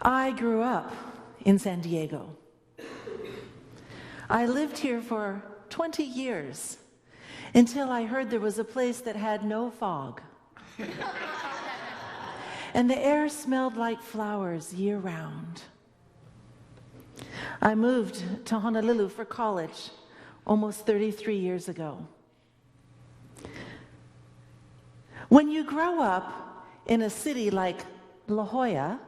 I grew up in San Diego. I lived here for 20 years until I heard there was a place that had no fog. And the air smelled like flowers year-round. I moved to Honolulu for college almost 33 years ago. When you grow up in a city like La Jolla,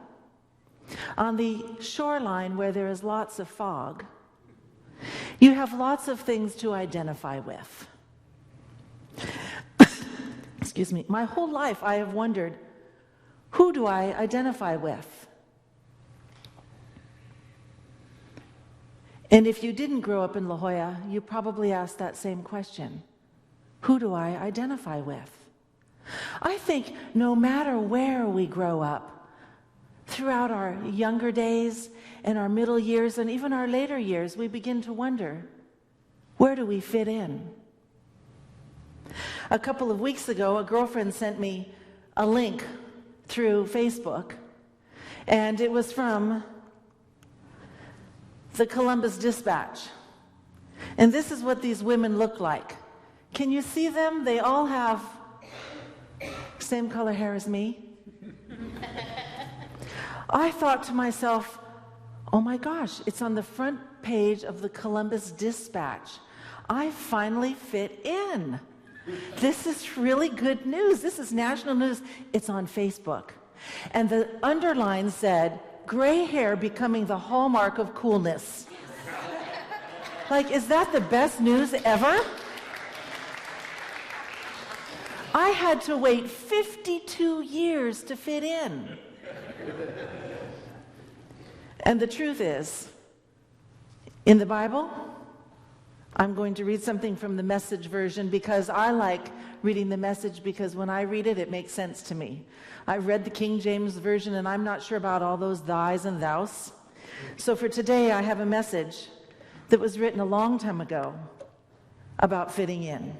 on the shoreline where there is lots of fog, you have lots of things to identify with. Excuse me. My whole life I have wondered, who do I identify with? And if you didn't grow up in La Jolla, you probably asked that same question. Who do I identify with? I think no matter where we grow up, throughout our younger days and our middle years and even our later years, we begin to wonder, where do we fit in? A couple of weeks ago, a girlfriend sent me a link through Facebook, and it was from the Columbus Dispatch. And this is what these women look like. Can you see them? They all have same color hair as me. I thought to myself, oh my gosh, it's on the front page of the Columbus Dispatch. I finally fit in. This is really good news. This is national news. It's on Facebook. And the underline said, gray hair becoming the hallmark of coolness. Like, is that the best news ever? I had to wait 52 years to fit in. And the truth is, in the Bible, I'm going to read something from the Message version because I like reading the Message because when I read it, it makes sense to me. I read the King James version and I'm not sure about all those thys and thous. So for today, I have a message that was written a long time ago about fitting in.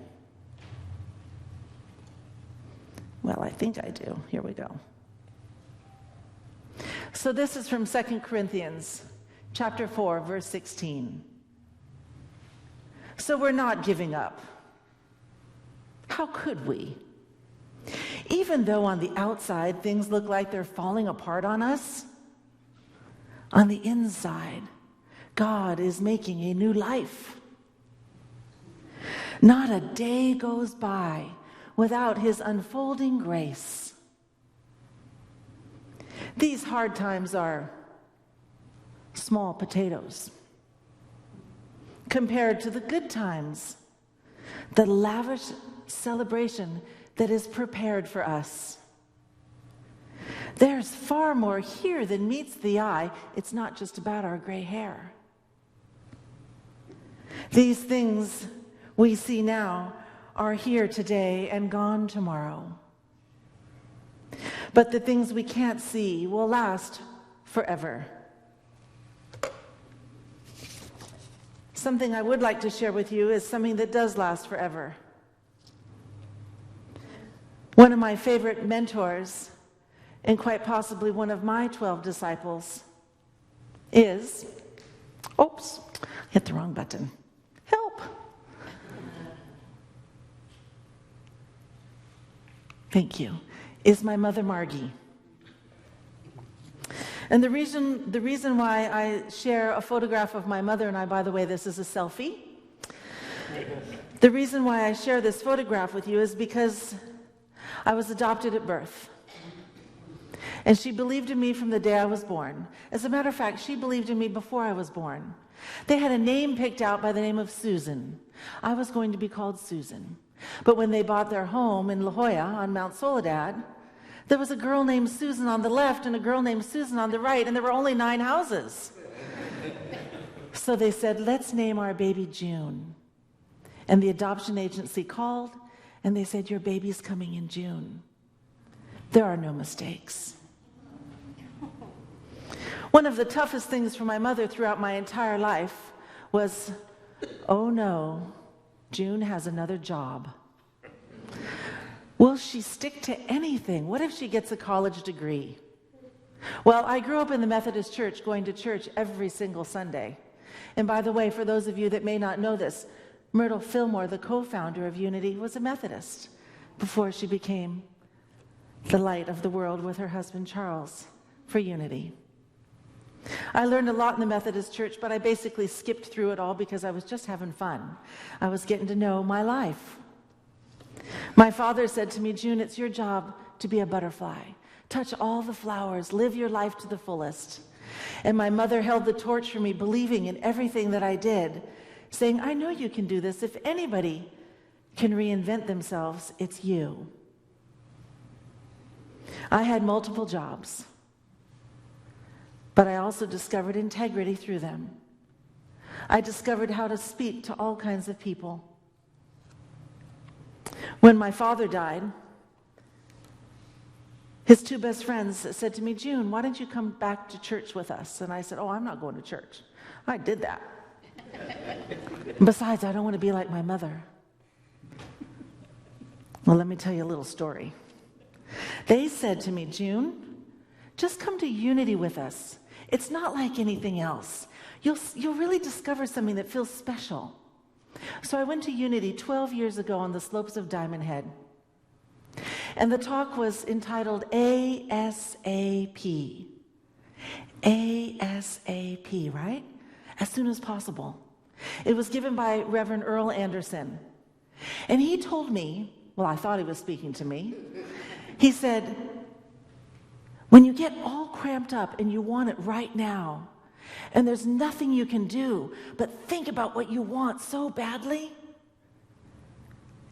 Well, I think I do. Here we go. So this is from 2 Corinthians chapter 4, verse 16. So we're not giving up. How could we? Even though on the outside things look like they're falling apart on us, on the inside, God is making a new life. Not a day goes by without his unfolding grace. These hard times are small potatoes compared to the good times, the lavish celebration that is prepared for us. There's far more here than meets the eye. It's not just about our gray hair. These things we see now are here today and gone tomorrow. But the things we can't see will last forever. Something I would like to share with you is something that does last forever. One of my favorite mentors, and quite possibly one of my 12 disciples, is, oops, hit the wrong button. Help! Thank you. Is my mother Margie. And the reason why I share a photograph of my mother, and I, by the way, this is a selfie. The reason why I share this photograph with you is because I was adopted at birth. And she believed in me from the day I was born. As a matter of fact, she believed in me before I was born. They had a name picked out by the name of Susan. I was going to be called Susan. But when they bought their home in La Jolla on Mount Soledad, there was a girl named Susan on the left and a girl named Susan on the right, and there were only 9 houses. So they said, let's name our baby June. And the adoption agency called, and they said, your baby's coming in June. There are no mistakes. One of the toughest things for my mother throughout my entire life was, oh no, June has another job. Will she stick to anything? What if she gets a college degree? Well, I grew up in the Methodist Church, going to church every single Sunday. And by the way, for those of you that may not know this, Myrtle Fillmore, the co-founder of Unity, was a Methodist before she became the light of the world with her husband Charles for Unity. I learned a lot in the Methodist Church, but I basically skipped through it all because I was just having fun. I was getting to know my life. My father said to me, June, it's your job to be a butterfly. Touch all the flowers, live your life to the fullest. And my mother held the torch for me, believing in everything that I did, saying, I know you can do this. If anybody can reinvent themselves, it's you. I had multiple jobs, but I also discovered integrity through them. I discovered how to speak to all kinds of people. When my father died, his two best friends said to me, June, why don't you come back to church with us? And I said, oh, I'm not going to church. I did that. Besides, I don't want to be like my mother. Well, let me tell you a little story. They said to me, June, just come to Unity with us. It's not like anything else. You'll really discover something that feels special. So I went to Unity 12 years ago on the slopes of Diamond Head. And the talk was entitled ASAP. ASAP, right? As soon as possible. It was given by Reverend Earl Anderson. And he told me, well, I thought he was speaking to me. He said, when you get all cramped up and you want it right now, and there's nothing you can do but think about what you want so badly,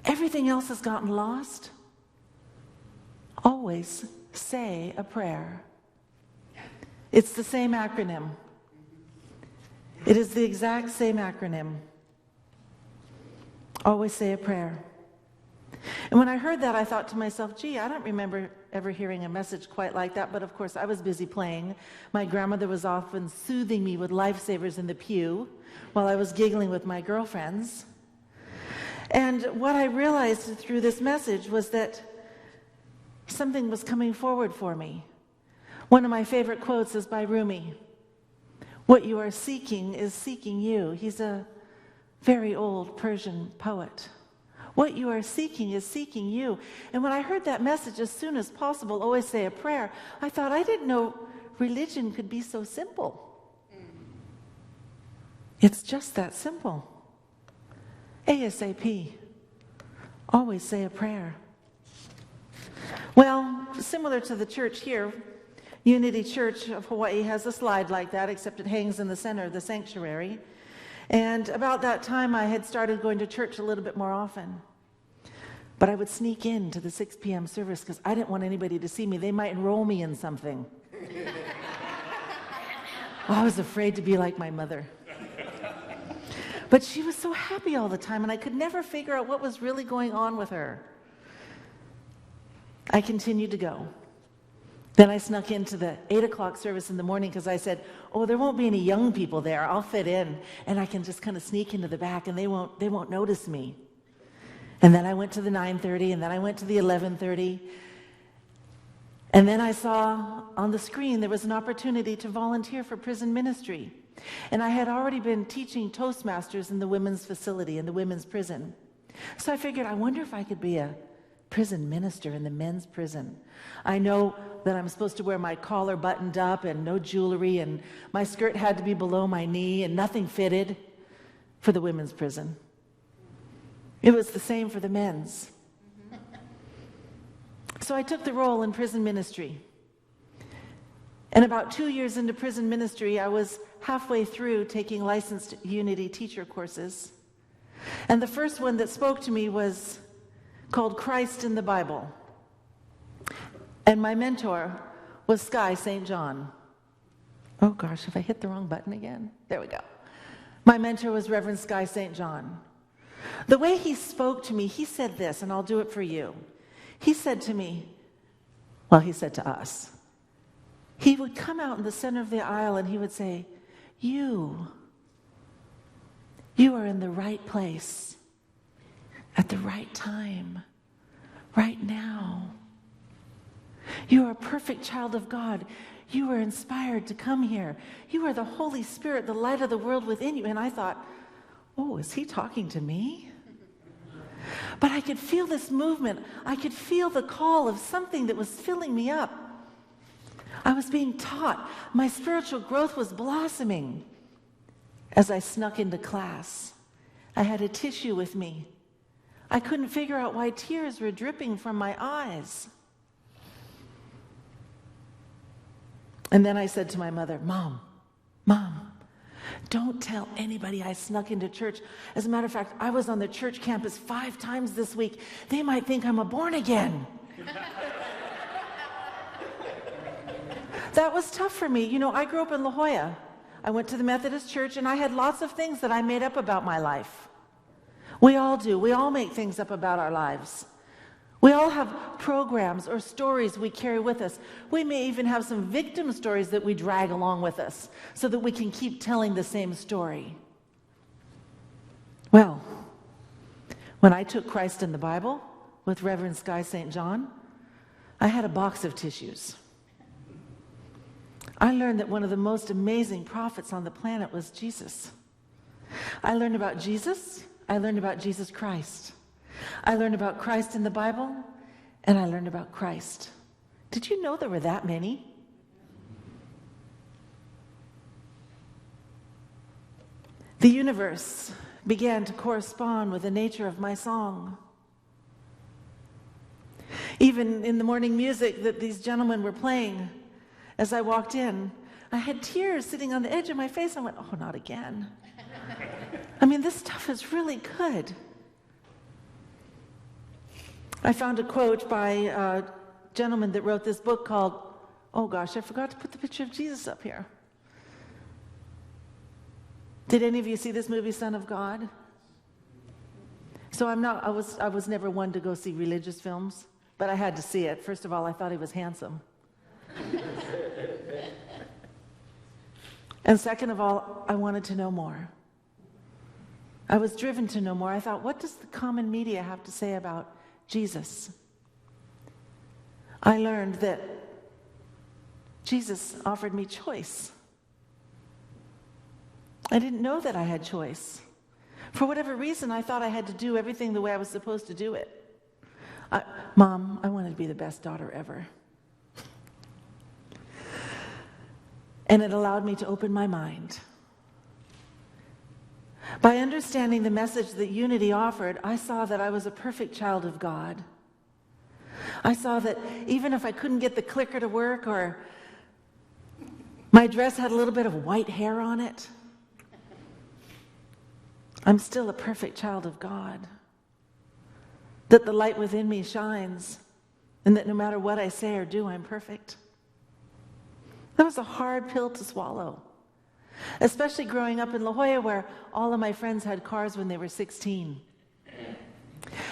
everything else has gotten lost. Always say a prayer. It's the same acronym. It is the exact same acronym. Always say a prayer. And when I heard that, I thought to myself, gee, I don't remember ever hearing a message quite like that, but of course I was busy playing. My grandmother was often soothing me with lifesavers in the pew while I was giggling with my girlfriends. And what I realized through this message was that something was coming forward for me. One of my favorite quotes is by Rumi. What you are seeking is seeking you. He's a very old Persian poet. What you are seeking is seeking you. And when I heard that message, as soon as possible, always say a prayer, I thought, I didn't know religion could be so simple. It's just that simple. ASAP. Always say a prayer. Well, similar to the church here, Unity Church of Hawaii has a slide like that, except it hangs in the center of the sanctuary. And about that time, I had started going to church a little bit more often. But I would sneak in to the 6 p.m. service because I didn't want anybody to see me. They might enroll me in something. I was afraid to be like my mother. But she was so happy all the time, and I could never figure out what was really going on with her. I continued to go. Then I snuck into the 8 o'clock service in the morning because I said, oh, there won't be any young people there. I'll fit in, and I can just kind of sneak into the back, and they won't notice me. And then I went to the 9:30, and then I went to the 11:30. And then I saw on the screen there was an opportunity to volunteer for prison ministry. And I had already been teaching Toastmasters in the women's facility, in the women's prison. So I figured, I wonder if I could be a prison minister in the men's prison. I know that I'm supposed to wear my collar buttoned up and no jewelry, and my skirt had to be below my knee and nothing fitted for the women's prison. It was the same for the men's. So I took the role in prison ministry. And about 2 years into prison ministry, I was halfway through taking licensed Unity teacher courses. And the first one that spoke to me was called Christ in the Bible. And my mentor was Sky St. John. Oh gosh, have I hit the wrong button again? There we go. My mentor was Reverend Sky St. John. The way he spoke to me, he said this, and I'll do it for you. He said to me, well, he said to us, he would come out in the center of the aisle and he would say, you are in the right place at the right time, right now. You are a perfect child of God. You were inspired to come here. You are the Holy Spirit, the light of the world within you. And I thought, oh, is he talking to me? But I could feel this movement. I could feel the call of something that was filling me up. I was being taught. My spiritual growth was blossoming. As I snuck into class, I had a tissue with me. I couldn't figure out why tears were dripping from my eyes. And then I said to my mother, Mom, don't tell anybody I snuck into church. As a matter of fact, I was on the church campus 5 times this week. They might think I'm a born again. That was tough for me. You know, I grew up in La Jolla. I went to the Methodist church, and I had lots of things that I made up about my life. We all do. We all make things up about our lives. We all have programs or stories we carry with us. We may even have some victim stories that we drag along with us so that we can keep telling the same story. Well, when I took Christ in the Bible with Reverend Sky St. John, I had a box of tissues. I learned that one of the most amazing prophets on the planet was Jesus. I learned about Jesus. I learned about Jesus Christ. I learned about Christ in the Bible, and I learned about Christ. Did you know there were that many? The universe began to correspond with the nature of my song. Even in the morning music that these gentlemen were playing, as I walked in, I had tears sitting on the edge of my face. I went, oh, not again. I mean, this stuff is really good. I found a quote by a gentleman that wrote this book called, oh gosh, I forgot to put the picture of Jesus up here. Did any of you see this movie, Son of God? So I was never one to go see religious films, but I had to see it. First of all, I thought he was handsome. And second of all, I wanted to know more. I was driven to know more. I thought, what does the common media have to say about Jesus? I learned that Jesus offered me choice. I didn't know that I had choice. For whatever reason, I thought I had to do everything the way I was supposed to do it. Mom, I wanted to be the best daughter ever. And it allowed me to open my mind. By understanding the message that Unity offered, I saw that I was a perfect child of God. I saw that even if I couldn't get the clicker to work, or my dress had a little bit of white hair on it, I'm still a perfect child of God. That the light within me shines, and that no matter what I say or do, I'm perfect. That was a hard pill to swallow, especially growing up in La Jolla, where all of my friends had cars when they were 16.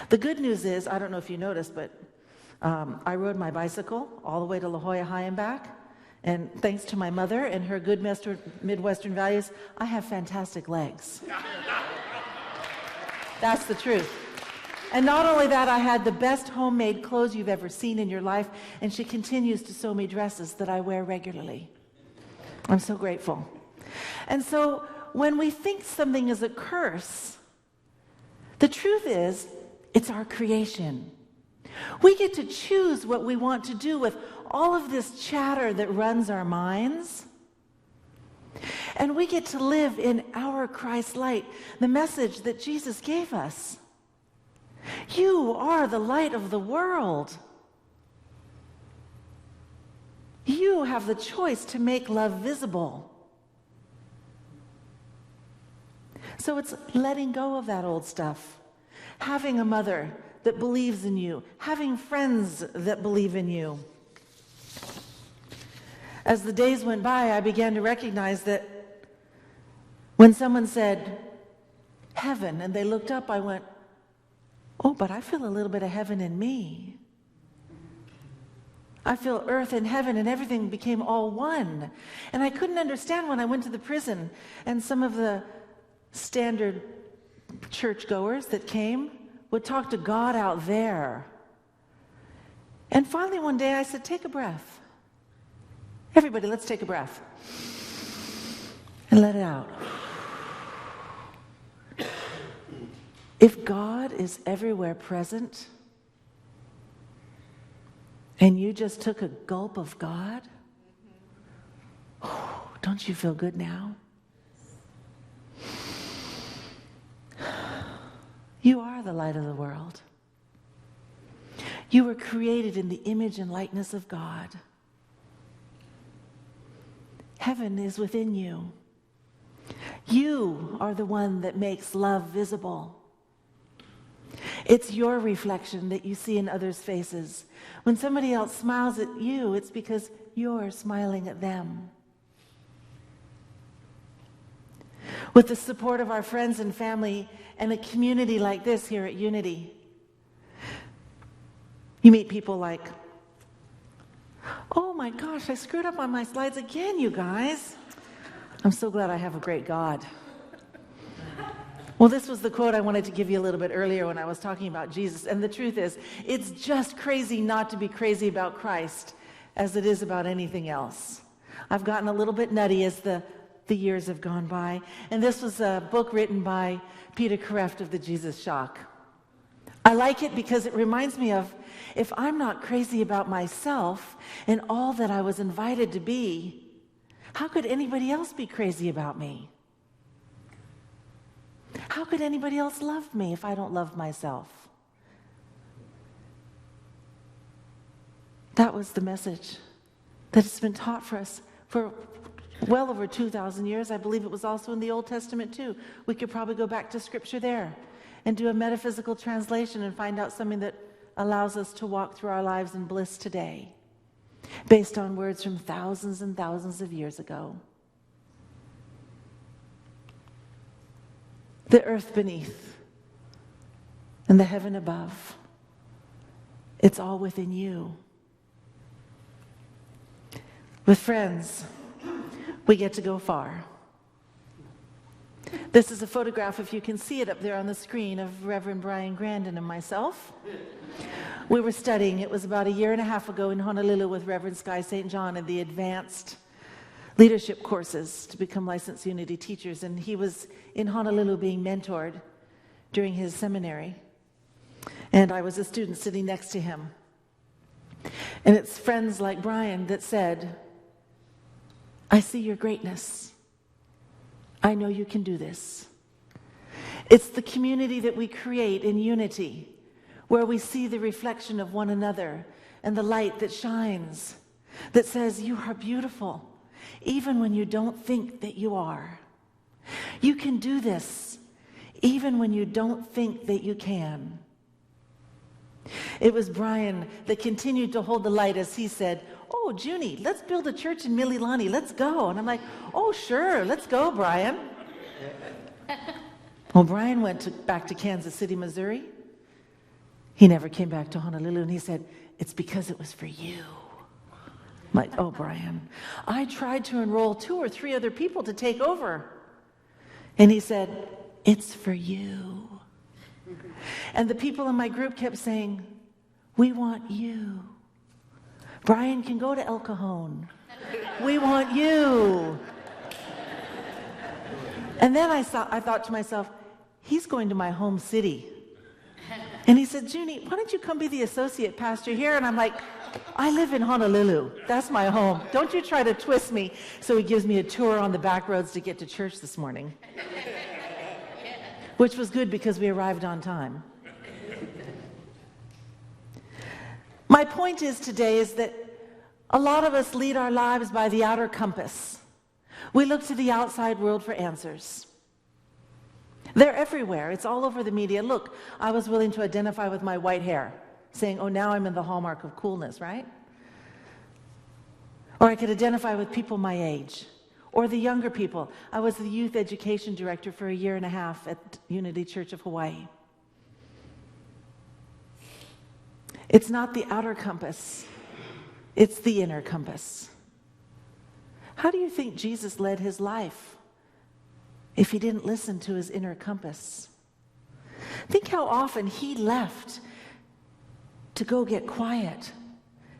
The good news is, I don't know if you noticed, but I rode my bicycle all the way to La Jolla High and back, and thanks to my mother and her good Midwestern values, I have fantastic legs. That's the truth. And not only that, I had the best homemade clothes you've ever seen in your life, and she continues to sew me dresses that I wear regularly. I'm so grateful. And so when we think something is a curse, the truth is, it's our creation. We get to choose what we want to do with all of this chatter that runs our minds. And we get to live in our Christ light, the message that Jesus gave us. You are the light of the world. You have the choice to make love visible. So it's letting go of that old stuff. Having a mother that believes in you. Having friends that believe in you. As the days went by, I began to recognize that when someone said, heaven, and they looked up, I went, oh, but I feel a little bit of heaven in me. I feel earth and heaven, and everything became all one. And I couldn't understand when I went to the prison, and some of the standard churchgoers that came would talk to God out there. And finally one day I said, take a breath. Everybody, let's take a breath. And let it out. If God is everywhere present, and you just took a gulp of God, don't you feel good now? You are the light of the world. You were created in the image and likeness of God. Heaven is within you. You are the one that makes love visible. It's your reflection that you see in others' faces. When somebody else smiles at you, it's because you're smiling at them. With the support of our friends and family and a community like this here at Unity, you meet people like, oh my gosh, I screwed up on my slides again, you guys. I'm so glad I have a great God. Well, this was the quote I wanted to give you a little bit earlier when I was talking about Jesus. And the truth is, it's just crazy not to be crazy about Christ as it is about anything else. I've gotten a little bit nutty as the years have gone by. And this was a book written by Peter Kreft of the Jesus Shock. I like it because it reminds me of, if I'm not crazy about myself and all that I was invited to be, how could anybody else be crazy about me? How could anybody else love me if I don't love myself? That was the message that has been taught for us for well over 2,000 years. I believe it was also in the Old Testament too. We could probably go back to Scripture there and do a metaphysical translation and find out something that allows us to walk through our lives in bliss today, based on words from thousands and thousands of years ago. The earth beneath and the heaven above, it's all within you. With friends, we get to go far. This is a photograph, if you can see it up there on the screen, of Reverend Brian Grandin and myself. We were studying, it was about 1.5 years ago in Honolulu with Reverend Sky St. John in the advanced leadership courses to become licensed Unity teachers. And he was in Honolulu being mentored during his seminary. And I was a student sitting next to him. And it's friends like Brian that said, I see your greatness. I know you can do this. It's the community that we create in unity, where we see the reflection of one another and the light that shines, that says you are beautiful, even when you don't think that you are. You can do this, even when you don't think that you can. It was Brian that continued to hold the light as he said, oh, Junie, let's build a church in Mililani, let's go. And I'm like, oh, sure, let's go, Brian. Well, Brian went back to Kansas City, Missouri. He never came back to Honolulu, and he said, it's because it was for you. I'm like, oh, Brian, I tried to enroll 2 or 3 other people to take over. And he said, it's for you. And the people in my group kept saying, we want you. Brian can go to El Cajon. We want you. And then I thought to myself, he's going to my home city. And he said, Junie, why don't you come be the associate pastor here? And I'm like, I live in Honolulu. That's my home. Don't you try to twist me. So he gives me a tour on the back roads to get to church this morning. Which was good because we arrived on time. My point is today is that a lot of us lead our lives by the outer compass. We look to the outside world for answers. They're everywhere. It's all over the media. Look, I was willing to identify with my white hair, saying, oh, now I'm in the hallmark of coolness, right? Or I could identify with people my age, or the younger people. I was the youth education director for 1.5 years at Unity Church of Hawaii. It's not the outer compass, it's the inner compass. How do you think Jesus led his life if he didn't listen to his inner compass? Think how often he left to go get quiet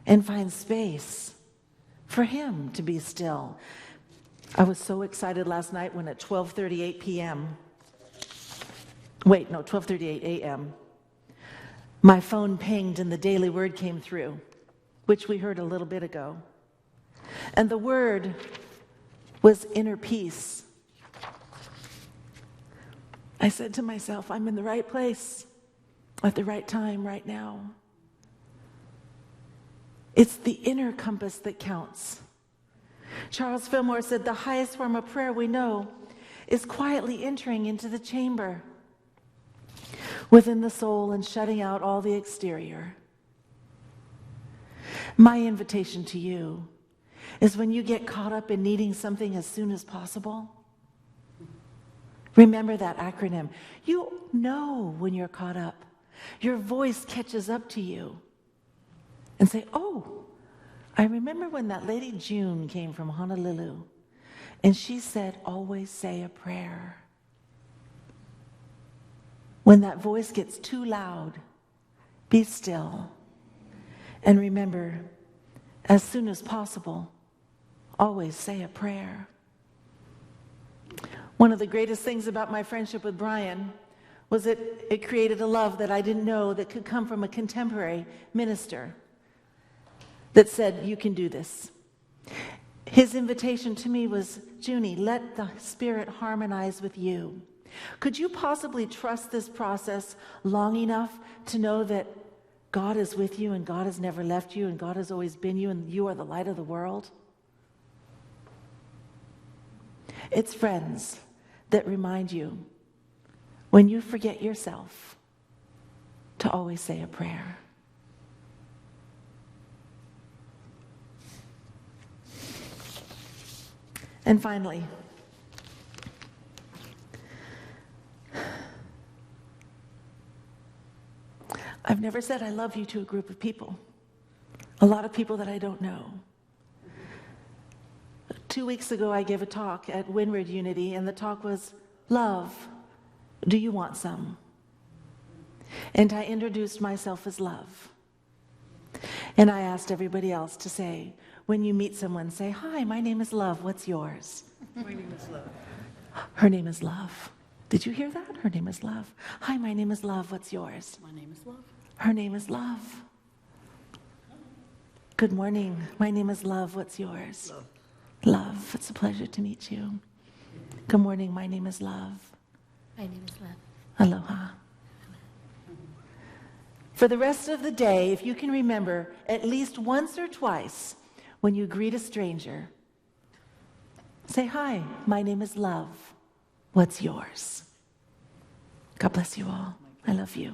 and find space for him to be still. I was so excited last night when at 12:38 p.m., 12:38 a.m., my phone pinged and the daily word came through, which we heard a little bit ago. And the word was inner peace. I said to myself, I'm in the right place at the right time right now. It's the inner compass that counts. Charles Fillmore said the highest form of prayer we know is quietly entering into the chamber within the soul and shutting out all the exterior. My invitation to you is when you get caught up in needing something as soon as possible, remember that acronym. You know when you're caught up. Your voice catches up to you and say, oh, I remember when that lady June came from Honolulu and she said, always say a prayer. When that voice gets too loud, be still and remember, as soon as possible, always say a prayer. One of the greatest things about my friendship with Brian was that it created a love that I didn't know that could come from a contemporary minister that said, you can do this. His invitation to me was, Junie, let the Spirit harmonize with you. Could you possibly trust this process long enough to know that God is with you and God has never left you and God has always been you and you are the light of the world? It's friends that remind you when you forget yourself to always say a prayer. And finally, I've never said I love you to a group of people, a lot of people that I don't know. 2 weeks ago, I gave a talk at Windward Unity, and the talk was, Love, do you want some? And I introduced myself as Love. And I asked everybody else to say, when you meet someone, say, hi, my name is Love, what's yours? My name is Love. Her name is Love. Did you hear that? Her name is Love. Hi, my name is Love, what's yours? My name is Love. Her name is Love. Good morning, my name is Love, what's yours? Love. Love, it's a pleasure to meet you. Good morning, my name is Love. My name is Love. Aloha. For the rest of the day, if you can remember at least once or twice when you greet a stranger, say, hi, my name is Love. What's yours? God bless you all. I love you.